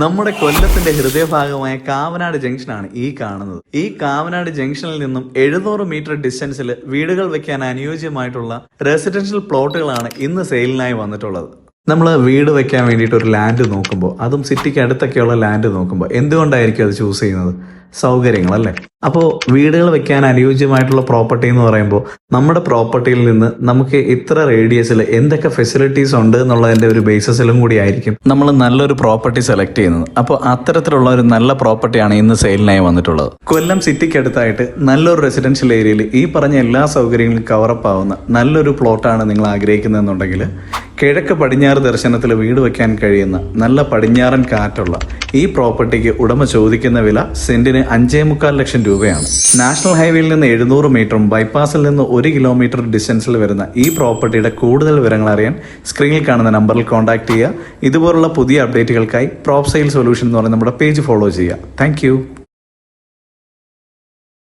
നമ്മുടെ കൊല്ലത്തിന്റെ ഹൃദയഭാഗമായ കാവനാട് ജംഗ്ഷനാണ് ഈ കാണുന്നത്. ഈ കാവനാട് ജംഗ്ഷനിൽ നിന്നും 700 മീറ്റർ ഡിസ്റ്റൻസിൽ വീടുകൾ വെക്കാൻ അനുയോജ്യമായിട്ടുള്ള റെസിഡൻഷ്യൽ പ്ലോട്ടുകളാണ് ഇന്ന് സെയിലിനായി വന്നിട്ടുള്ളത്. നമ്മൾ വീട് വെക്കാൻ വേണ്ടിയിട്ട് ഒരു ലാൻഡ് നോക്കുമ്പോൾ, അതും സിറ്റിക്ക് അടുത്തൊക്കെയുള്ള ലാൻഡ് നോക്കുമ്പോൾ എന്തുകൊണ്ടായിരിക്കും അത് ചൂസ് ചെയ്യുന്നത്? സൗകര്യങ്ങളല്ലേ. അപ്പോൾ വീടുകൾ വെക്കാൻ അനുയോജ്യമായിട്ടുള്ള പ്രോപ്പർട്ടി എന്ന് പറയുമ്പോൾ നമ്മുടെ പ്രോപ്പർട്ടിയിൽ നിന്ന് നമുക്ക് ഇത്ര റേഡിയസിൽ എന്തൊക്കെ ഫെസിലിറ്റീസ് ഉണ്ട് എന്നുള്ളതിന്റെ ഒരു ബേസിസിലും കൂടി ആയിരിക്കും നമ്മൾ നല്ലൊരു പ്രോപ്പർട്ടി സെലക്ട് ചെയ്യുന്നത്. അപ്പോൾ അത്തരത്തിലുള്ള ഒരു നല്ല പ്രോപ്പർട്ടിയാണ് ഇന്ന് സെയിലിനായി വന്നിട്ടുള്ളത്. കൊല്ലം സിറ്റിക്ക് അടുത്തായിട്ട് നല്ലൊരു റെസിഡൻഷ്യൽ ഏരിയയിൽ ഈ പറഞ്ഞ എല്ലാ സൗകര്യങ്ങളും കവറപ്പ് ആവുന്ന നല്ലൊരു പ്ലോട്ടാണ് നിങ്ങൾ ആഗ്രഹിക്കുന്നതെന്നുണ്ടെങ്കിൽ, കിഴക്ക് പടിഞ്ഞാറ് ദർശനത്തിൽ വീട് വെക്കാൻ കഴിയുന്ന നല്ല പടിഞ്ഞാറൻ കാറ്റുള്ള ഈ പ്രോപ്പർട്ടിക്ക് ഉടമ ചോദിക്കുന്ന വില സെന്റിന് 5.25 ലക്ഷം രൂപയാണ്. നാഷണൽ ഹൈവേയിൽ നിന്ന് 700 മീറ്ററും ബൈപ്പാസിൽ നിന്ന് 1 കിലോമീറ്റർ ഡിസ്റ്റൻസിൽ വരുന്ന ഈ പ്രോപ്പർട്ടിയുടെ കൂടുതൽ വിവരങ്ങൾ അറിയാൻ സ്ക്രീനിൽ കാണുന്ന നമ്പറിൽ കോൺടാക്ട് ചെയ്യുക. ഇതുപോലുള്ള പുതിയ അപ്ഡേറ്റുകൾക്കായി പ്രോപ്പ് സെയിൽ സൊല്യൂഷൻ എന്ന് പറയുന്ന നമ്മുടെ പേജ് ഫോളോ ചെയ്യുക. താങ്ക്